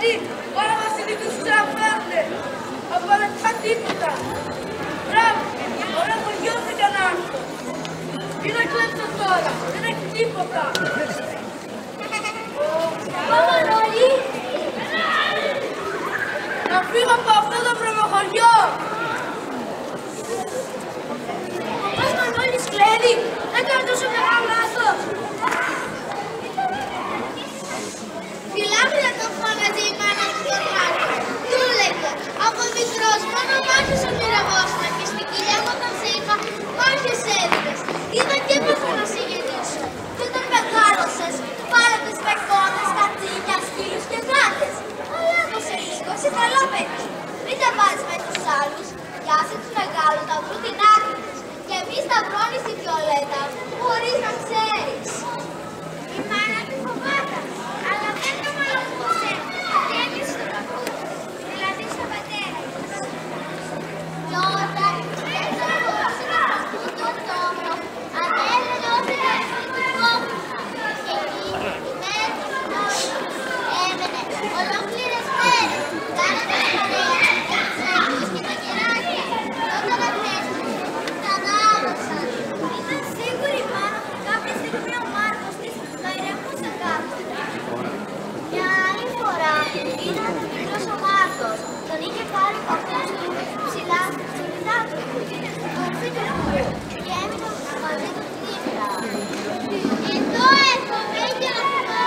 Σκληρή, όλα βασιλικούς τους αναφέρονται. Από λεπτά τίποτα. Μπράβο, ωραία χωριό δεν κανάρθω. Τι να κλέψω τώρα, δεν έχει τίποτα. Μανώλη! Να φύγω από αυτό το βρωμοχωριό. Πας Μανώλης κλέβει, έκανε τόσο μεγάλο λάθος. Μιλάμε για το φώναζε η μάνα του Γιωργάκη. Του έλεγε, από μικρός μόνο μάχες ονειρευόσουν και στην κοιλιά μου όταν σε είχα μάχες έδινες. Είδα και έπρεπε να σε γεννήσω. Και όταν μεγάλωσες, πάρετε σπεκότες, κατσίκια, σκύλους και γάτες. Αλλά έδωσε λίγο, είσαι καλό παιδί. Μην τα πάρεις με τους άλλους. Πιάσε τους μεγάλους να βρουν την άκρη τους. Και εμείς τα βρώνει στη Βιολέτα, χωρίς να ξέρεις. Η μάνα του φοβάταν, αλλά δεν το μαλακούσε. Και έπιασε το παππούδι, δηλαδή στον πατέρα της. Κι όταν έτσι μπορούσε να παππούδι τον τόμο, ανέβαινε ό,τι να έρθει την κόμματα. Και εκεί η μέρα του Μανώλη έμενε ολόκληρες μέρες, κάνοντας παρέα για τους αγγλούς και τα κεράκια. Όταν απέστρεψε, τα ανάβασαν. Ήταν σίγουρη η μάνα ότι κάποια στιγμή ο Μάρκος της θα ηρεμούσε κάτω. Μια άλλη φορά ήταν ο μικρός ο Μάρκος. Τον είχε πάρει ο παππούς του ψηλά στην ψηλίδα του. Τον φύγε και έμεινε μαζί του τη νύχτα. Εδώ έρχομαι για να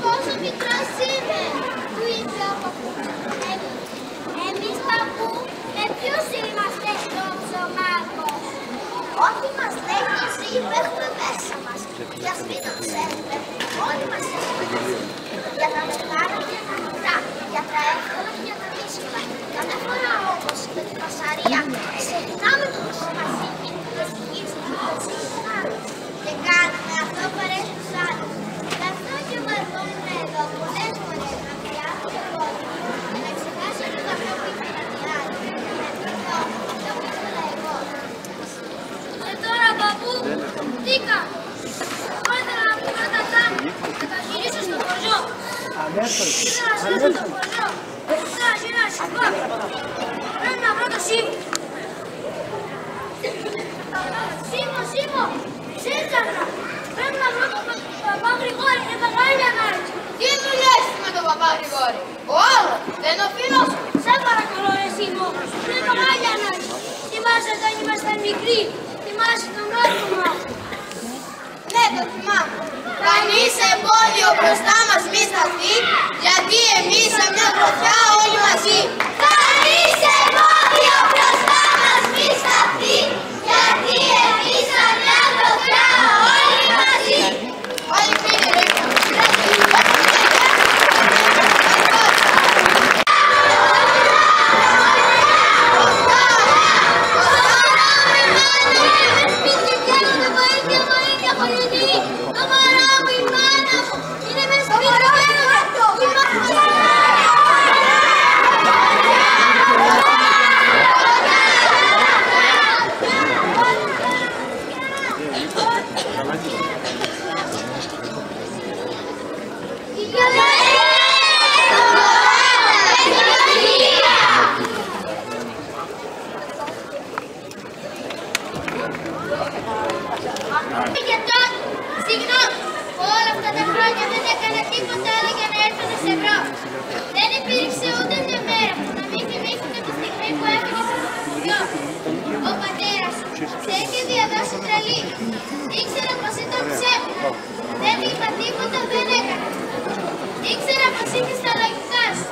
πόσο μικρός είμαι, του είπε ο παππούς. Εμείς παππού, με ποιους είμαστε, ρώτησε ο Μάρκος. Ό,τι μας λέει και εσύ έχουμε μέσα μας. Για ας μην το ξέρουμε, όλοι μας έχουμε. Για τα μεγάλα και τα μικρά, για τα εύκολα και για τα δύσκολα. Κάθε φορά όμως με τη φασαρία ξεχνάμε το πόσο μας είχε και σκύψουμε το σύγχρονο. Και κάνουμε αυτό που αρέσει τους άλλους. Γι' αυτό και εγώ ερχόμουν εδώ πολλές φορές να πιάσω το κόσμο και να ξεχάσω λίγο αυτό που ήθελαν οι άλλοι. Είναι πιο αυτό που ήθελα εγώ. Και τώρα παππού, τι κάνω. Εγώ ήθελα να βγω τα τάμπου, να τα γυρίσω στο χωριό. Ήθελα να σβήσω το χωριό. Ήθελα να γυρίσω, πάμε. Πρέπει να βρω το Σίμω. Σίμω, σύντζανα. Πρέπει να βρω τον παπά Γρηγόρη και τα γάλια να έρθει. Τι μου λες με τον παπά Γρηγόρη, ο άλλος δεν είναι ο φίλος σου. Σε παρακαλώ ρε Σίμω, πρέπει τα γάλια να έρθει. Θυμάσαι όταν ήμασταν μικροί, θυμάσαι τον Μάρκο μας. Ναι, το θυμάμαι. Κανείς εμπόδιο μπροστά μας μη σταθεί, γιατί εμείς σε μια γροθιά όλοι μαζί. Κανείς εμπόδιο μπροστά μας μη σταθεί, γιατί εμείς σε μια γροθιά όλοι μαζί. Όλοι φίλοι ρίχνουν. Συγγνώμη, όλα αυτά τα χρόνια δεν έκανα τίποτα άλλο για να έρθω να σε βρω. Δεν υπήρξε ούτε μια μέρα που να μην θυμήθηκα τη στιγμή που έφυγες από το χωριό. Ο πατέρας σου σε είχε διαδώσει τρελή. Ήξερα πως ήταν ψέμα. Δεν είπα τίποτα, δεν έκανα. Ήξερα πως είχες τα λογικά σου.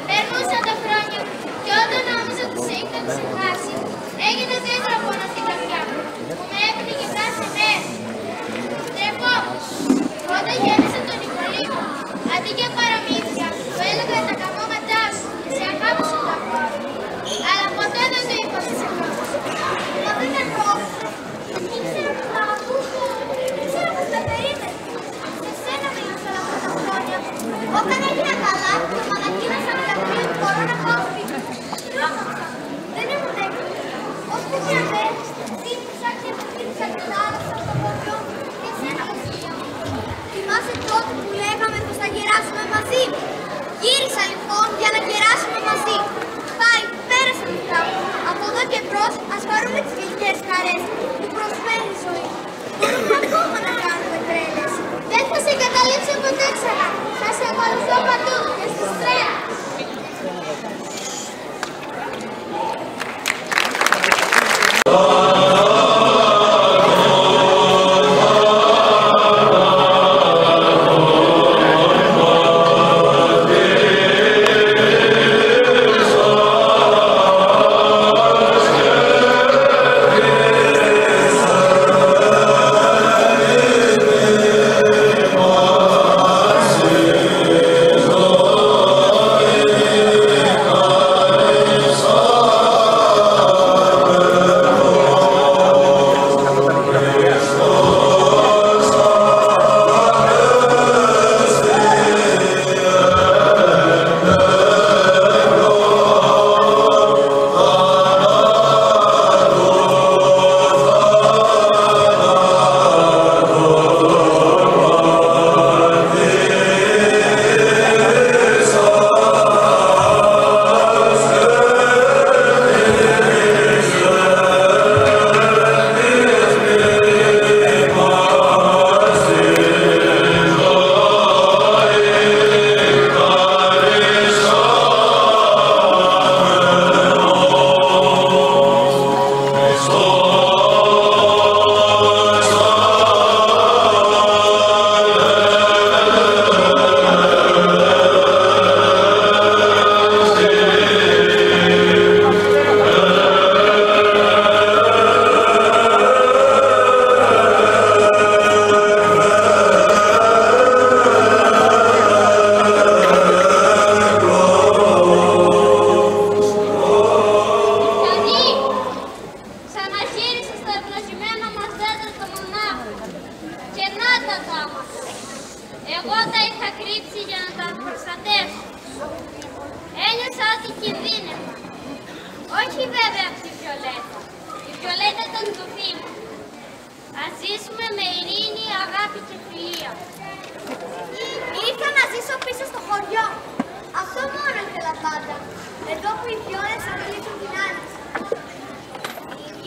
Περνούσαν τα χρόνια και όταν νόμιζα πως είχα ξεχάσει, έγινε δέντρο πάνω στην καρδιά μου, που με έπνιγε κάθε μέρα. Τρεπόμουν. Όταν γέννησα τον Νικολίμο, αντί για παραμύθια, του έλεγα τα καμώματά σου και σε αγάπησα το αγόρι. Αλλά ποτέ δεν του είπα σε αγάπησα. Μα δεν ερχόμουν. Ήξερα πως θα αγαπούσα. Ήξερα πως θα περίμενα. Σε σένα με ήθελα κινδύνευμα. Όχι βέβαια από τη Βιολέτα. Η Βιολέτα ήταν το θύμα. Ας ζήσουμε με ειρήνη, αγάπη και φιλία. Ήρθα να ζήσω πίσω στο χωριό. Αυτό μόνο ήθελα πάντα. Εδώ που οι φιόνες αντλήσουν την άνοιξη.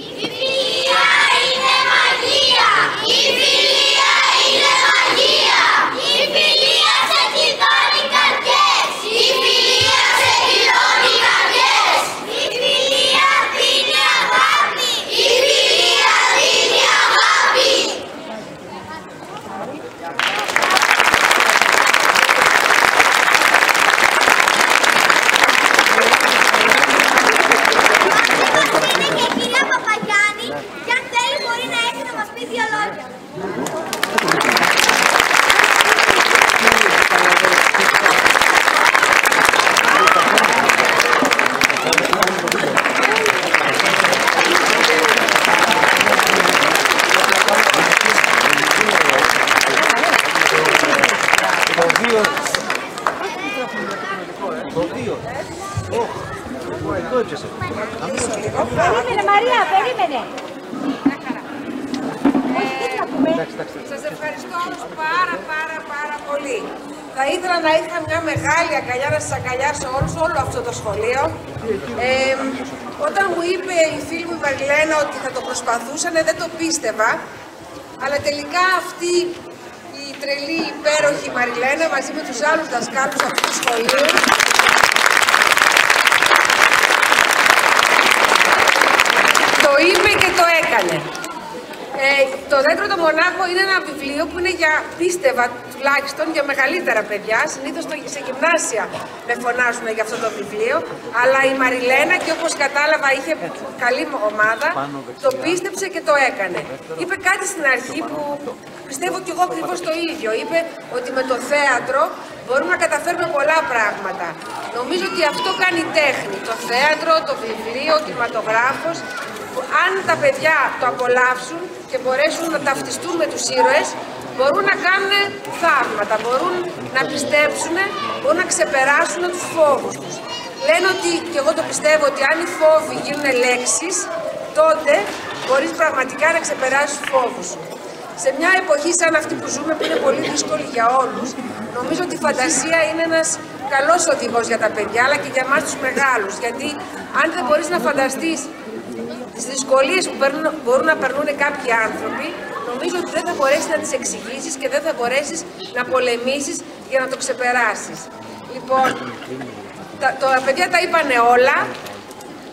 Η φιλία είναι μαγεία! Η φιλία είναι μαγεία! Η φιλία σε κυδώνει καρδιές! Η φιλία σε κυδώνει καρδιές! Η φιλία δίνει αγάπη! Η φιλία δίνει αγάπη! Περίμενε Μαρία, περίμενε. Σας ευχαριστώ όλους πάρα πολύ. Θα ήθελα να είχα μια μεγάλη αγκαλιά, να σας αγκαλιάσω όλο αυτό το σχολείο. Όταν μου είπε η φίλη μου η Μαριλένα ότι θα το προσπαθούσαν, δεν το πίστευα. Αλλά τελικά αυτή η τρελή, υπέροχη Μαριλένα μαζί με τους άλλους δασκάλους αυτού του σχολείου το είπε και το έκανε. Το τέταρτο μονάχο είναι ένα βιβλίο που είναι για, πίστευα τουλάχιστον, για μεγαλύτερα παιδιά. Συνήθως σε γυμνάσια με φωνάζουν για αυτό το βιβλίο. Αλλά η Μαριλένα, και όπως κατάλαβα είχε καλή ομάδα, το πίστεψε και το έκανε. Είπε κάτι στην αρχή που πιστεύω κι εγώ ακριβώς το ίδιο. Είπε ότι με το θέατρο μπορούμε να καταφέρουμε πολλά πράγματα. Νομίζω ότι αυτό κάνει τέχνη. Το θέατρο, το βιβλίο, ο κινηματογράφος. Αν τα παιδιά το απολαύσουν και μπορέσουν να ταυτιστούν με τους ήρωες, μπορούν να κάνουν θαύματα, μπορούν να πιστέψουν, μπορούν να ξεπεράσουν τους φόβους τους. Λένε ότι, και εγώ το πιστεύω, ότι αν οι φόβοι γίνουν λέξεις, τότε μπορείς πραγματικά να ξεπεράσεις τους φόβους σου. Σε μια εποχή σαν αυτή που ζούμε, που είναι πολύ δύσκολη για όλους, νομίζω ότι η φαντασία είναι ένας καλός οδηγός για τα παιδιά, αλλά και για εμάς τους μεγάλους. Γιατί αν δεν μπορείς να φανταστείς τις δυσκολίες που μπορούν να περνούν κάποιοι άνθρωποι, νομίζω ότι δεν θα μπορέσεις να τις εξηγήσεις και δεν θα μπορέσεις να πολεμήσεις για να το ξεπεράσεις. Λοιπόν, τα παιδιά τα είπανε όλα.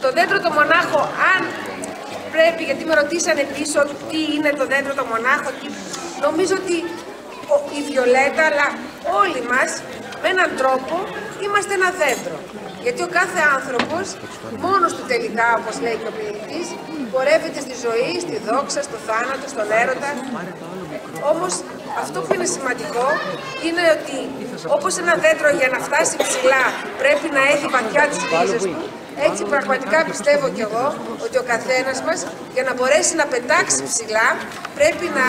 Το τέταρτο μονάχο, αν πρέπει, γιατί με ρωτήσανε πίσω τι είναι το τέταρτο μονάχο, νομίζω ότι η Βιολέτα, αλλά όλοι μας, με έναν τρόπο, είμαστε ένα δέντρο. Γιατί ο κάθε άνθρωπος, μόνος του τελικά, όπως λέει και ο ποιητής, πορεύεται στη ζωή, στη δόξα, στο θάνατο, στον έρωτα. Όμως, αυτό που είναι σημαντικό είναι ότι όπως ένα δέντρο για να φτάσει ψηλά πρέπει να έχει βαθιά τις ρίζες του, έτσι πραγματικά πιστεύω κι εγώ ότι ο καθένας μας, για να μπορέσει να πετάξει ψηλά, πρέπει να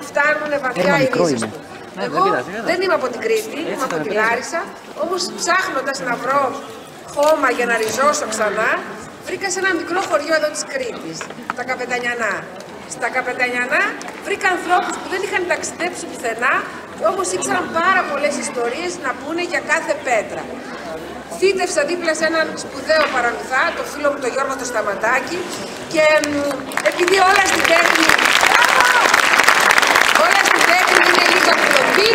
φτάνουν βαθιά οι ρίζες του. Εγώ δεν είμαι από την Κρήτη, είμαι από τη Λάρισα, όμως ψάχνοντας να βρω χώμα για να ριζώσω ξανά, βρήκα σε ένα μικρό χωριό εδώ της Κρήτης, τα Καπετανιανά. Στα Καπετανιανά βρήκα ανθρώπους που δεν είχαν ταξιδέψει πουθενά, όμως ήξεραν πάρα πολλές ιστορίες να πούνε για κάθε πέτρα. Φύτευσα δίπλα σε έναν σπουδαίο παραμυθά, το φίλο μου τον Γιώργο το Σταματάκη, και επειδή όλα στην τέχνη είναι λίγο απλοπή,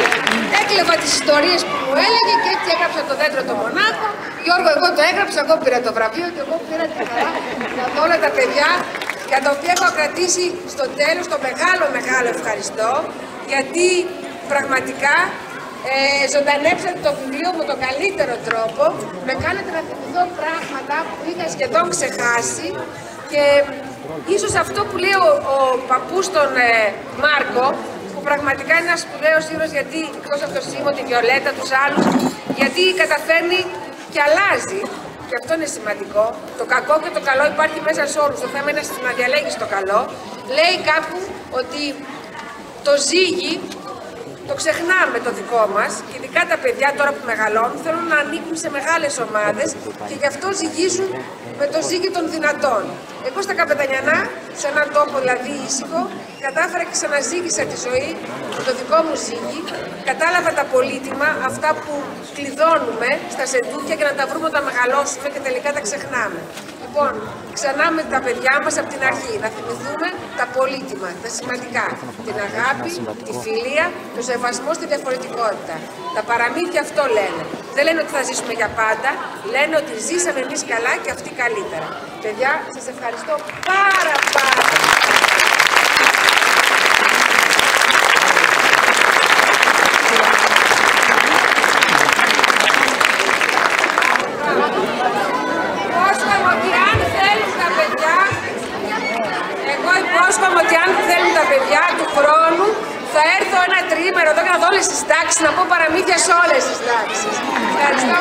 έκλεβα τις ιστορίες που μου έλεγε και έτσι έγραψα το δέντρο το μονάχο. Γιώργο, εγώ το έγραψα, εγώ πήρα το βραβείο και εγώ πήρα τη χαρά να δω όλα τα παιδιά, για τα οποία έχω κρατήσει στο τέλος το μεγάλο ευχαριστώ, γιατί πραγματικά ζωντανέψατε το βιβλίο με τον καλύτερο τρόπο, με κάνετε να θυμηθώ πράγματα που είχα σχεδόν ξεχάσει, και ίσως αυτό που λέει ο παππούς τον Μάρκο, που πραγματικά είναι ένας σπουδαίος ήρωας, γιατί εκτός από το Σίμω, τη Βιολέτα, τους άλλους, γιατί καταφέρνει και αλλάζει, και αυτό είναι σημαντικό. Το κακό και το καλό υπάρχει μέσα σε όλους, το θέμα είναι να διαλέγεις το καλό. Λέει κάπου ότι το ζύγι το ξεχνάμε το δικό μας, και ειδικά τα παιδιά τώρα που μεγαλώνουν θέλουν να ανήκουν σε μεγάλες ομάδες και γι' αυτό ζυγίζουν με το ζύγι των δυνατών. Εγώ στα Καπετανιανά, σε έναν τόπο δηλαδή ήσυχο, κατάφερα και ξαναζύγισα τη ζωή με το δικό μου ζύγι, κατάλαβα τα πολύτιμα, αυτά που κλειδώνουμε στα σεντούκια για να τα βρούμε όταν μεγαλώσουμε και τελικά τα ξεχνάμε. Λοιπόν, ξανά με τα παιδιά μας από την αρχή, να θυμηθούμε τα πολύτιμα, τα σημαντικά. Την αγάπη, τη φιλία, το σεβασμό στη διαφορετικότητα. Τα παραμύθια αυτό λένε. Δεν λένε ότι θα ζήσουμε για πάντα, λένε ότι ζήσαμε εμείς καλά και αυτοί καλύτερα. Παιδιά, σας ευχαριστώ πάρα πολύ. Υπόσχομαι ότι αν θέλουν τα παιδιά του χρόνου θα έρθω ένα τριήμερο εδώ και να δω όλες τις τάξεις, να πω παραμύθια σε όλες τις τάξεις. Ευχαριστώ